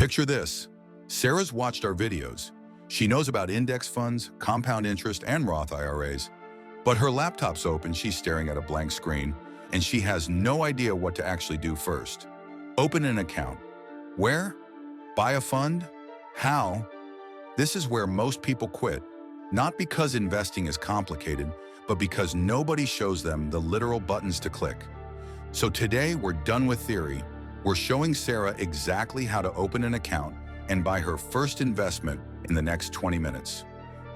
Picture this. Sarah's watched our videos. She knows about index funds, compound interest, and Roth IRAs. But her laptop's open, she's staring at a blank screen, and she has no idea what to actually do first. Open an account. Where? Buy a fund? How? This is where most people quit. Not because investing is complicated, but because nobody shows them the literal buttons to click. So today, we're done with theory. We're showing Sarah exactly how to open an account and buy her first investment in the next 20 minutes.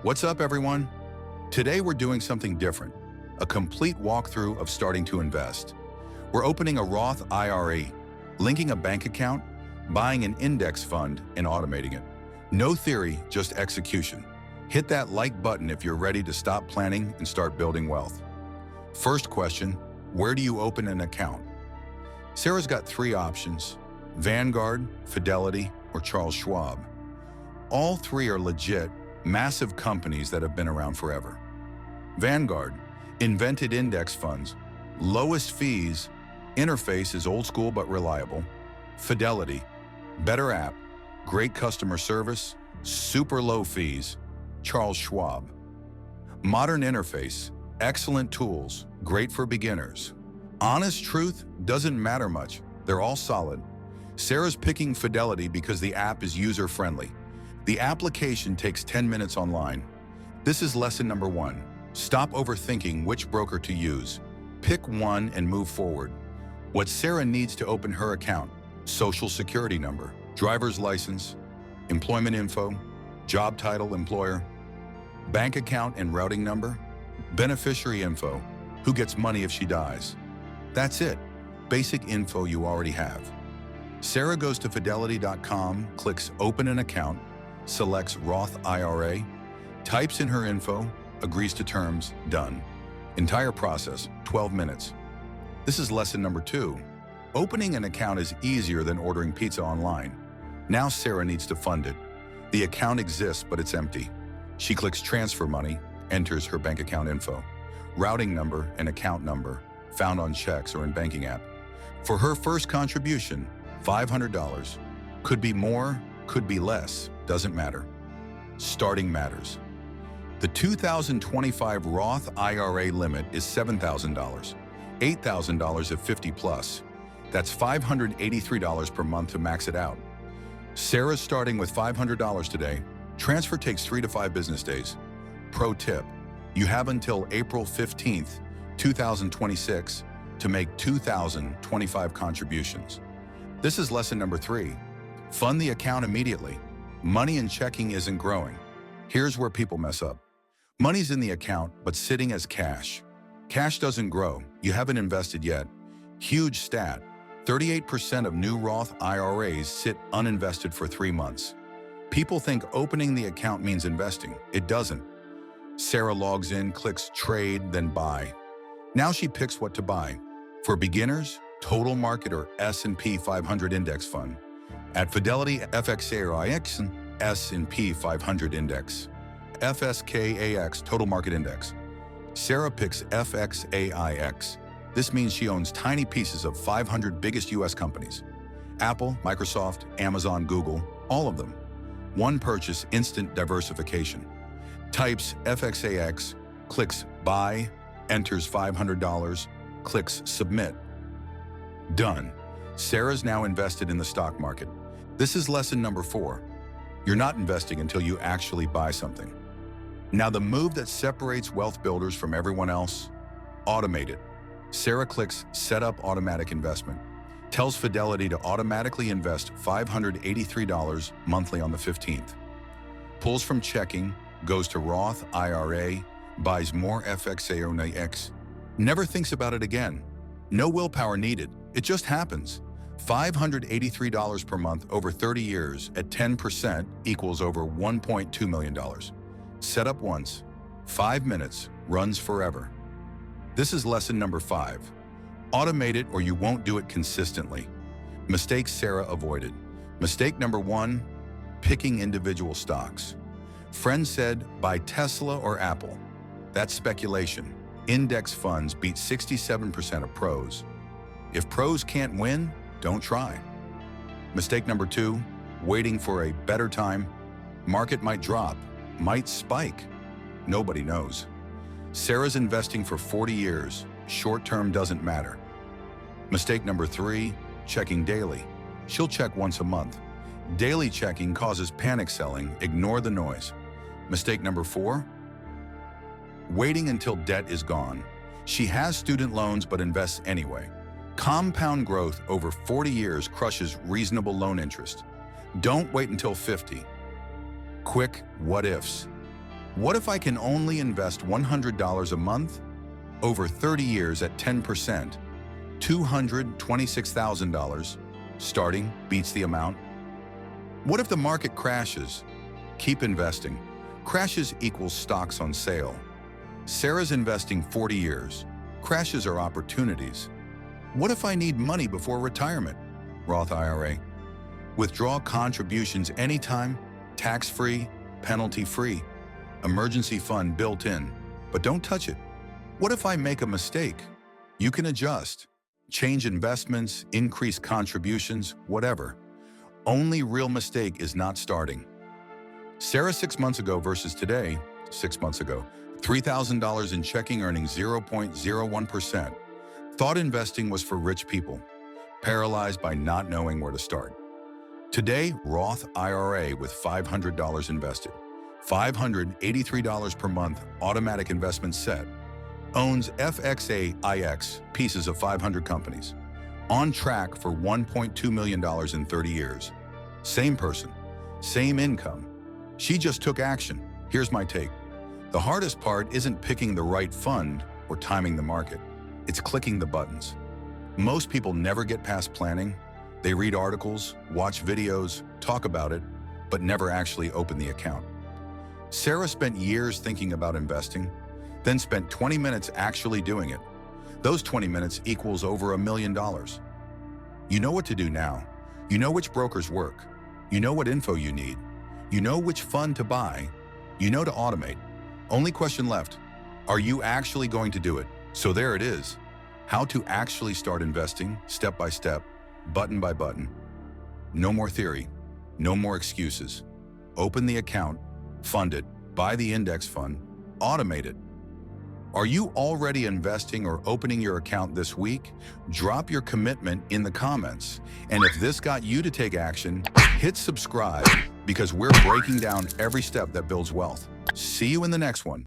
What's up, everyone? Today, we're doing something different, a complete walkthrough of starting to invest. We're opening a Roth IRA, linking a bank account, buying an index fund, and automating it. No theory, just execution. Hit that like button if you're ready to stop planning and start building wealth. First question, where do you open an account? Sarah's got three options: Vanguard, Fidelity, or Charles Schwab. All three are legit, massive companies that have been around forever. Vanguard, invented index funds, lowest fees, interface is old school but reliable. Fidelity, better app, great customer service, super low fees. Charles Schwab, modern interface, excellent tools, great for beginners. Honest truth, doesn't matter much, they're all solid. Sarah's picking Fidelity because the app is user-friendly. The application takes 10 minutes online. This is lesson number 1. Stop overthinking which broker to use. Pick one and move forward. What Sarah needs to open her account: social security number, driver's license, employment info, job title, employer, bank account and routing number, beneficiary info, who gets money if she dies. That's it. Basic info you already have. Sarah goes to fidelity.com, clicks Open an Account, selects Roth IRA, types in her info, agrees to terms, done. Entire process, 12 minutes. This is lesson number 2. Opening an account is easier than ordering pizza online. Now Sarah needs to fund it. The account exists, but it's empty. She clicks Transfer Money, enters her bank account info, routing number and account number, found on checks or in banking app. For her first contribution, $500. Could be more, could be less, doesn't matter. Starting matters. The 2025 Roth IRA limit is $7,000, $8,000 if 50 plus. That's $583 per month to max it out. Sarah's starting with $500 today. Transfer takes 3 to 5 business days. Pro tip, you have until April 15th, 2026 to make 2,025 contributions. This is lesson number 3. Fund the account immediately. Money in checking isn't growing. Here's where people mess up. Money's in the account, but sitting as cash. Cash doesn't grow. You haven't invested yet. Huge stat. 38% of new Roth IRAs sit uninvested for 3 months. People think opening the account means investing. It doesn't. Sarah logs in, clicks Trade, then Buy. Now she picks what to buy. For beginners, Total Market or S&P 500 Index Fund. At Fidelity, FXAIX S&P 500 Index. FSKAX Total Market Index. Sarah picks FXAIX. This means she owns tiny pieces of 500 biggest US companies. Apple, Microsoft, Amazon, Google, all of them. One purchase, instant diversification. Types FXAX, clicks Buy, enters $500, clicks Submit. Done. Sarah's now invested in the stock market. This is lesson number 4. You're not investing until you actually buy something. Now the move that separates wealth builders from everyone else: automate it. Sarah clicks Set up Automatic Investment. Tells Fidelity to automatically invest $583 monthly on the 15th. Pulls from checking, goes to Roth IRA, buys more FXAIX. Never thinks about it again. No willpower needed. It just happens. $583 per month over 30 years at 10% equals over $1.2 million. Set up once. 5 minutes. Runs forever. This is lesson number 5. Automate it or you won't do it consistently. Mistakes Sarah avoided. Mistake number 1, picking individual stocks. Friend said, buy Tesla or Apple. That's speculation. Index funds beat 67% of pros. If pros can't win, don't try. Mistake number 2, waiting for a better time? Market might drop, might spike. Nobody knows. Sarah's investing for 40 years. Short-term doesn't matter. Mistake number 3, checking daily. She'll check once a month. Daily checking causes panic selling. Ignore the noise. Mistake number 4, waiting until debt is gone. She has student loans but invests anyway. Compound growth over 40 years crushes reasonable loan interest. Don't wait until 50. Quick what-ifs. What if I can only invest $100 a month? Over 30 years at 10%, $226,000. Starting beats the amount. What if the market crashes? Keep investing. Crashes equals stocks on sale. Sarah's investing 40 years. Crashes are opportunities. What if I need money before retirement? Roth IRA. Withdraw contributions anytime, tax-free, penalty-free. Emergency fund built in, but don't touch it. What if I make a mistake? You can adjust. Change investments, increase contributions, whatever. Only real mistake is not starting. Sarah 6 months ago versus today, 6 months ago, $3,000 in checking earning 0.01%. Thought investing was for rich people, paralyzed by not knowing where to start. Today, Roth IRA with $500 invested, $583 per month automatic investment set, owns FXAIX pieces of 500 companies, on track for $1.2 million in 30 years. Same person, same income. She just took action. Here's my take. The hardest part isn't picking the right fund or timing the market. It's clicking the buttons. Most people never get past planning. They read articles, watch videos, talk about it, but never actually open the account. Sarah spent years thinking about investing, then spent 20 minutes actually doing it. Those 20 minutes equals over $1 million. You know what to do now. You know which brokers work. You know what info you need. You know which fund to buy. You know to automate. Only question left, are you actually going to do it? So there it is. How to actually start investing, step by step, button by button. No more theory, no more excuses. Open the account, fund it, buy the index fund, automate it. Are you already investing or opening your account this week? Drop your commitment in the comments. And if this got you to take action, hit subscribe because we're breaking down every step that builds wealth. See you in the next one.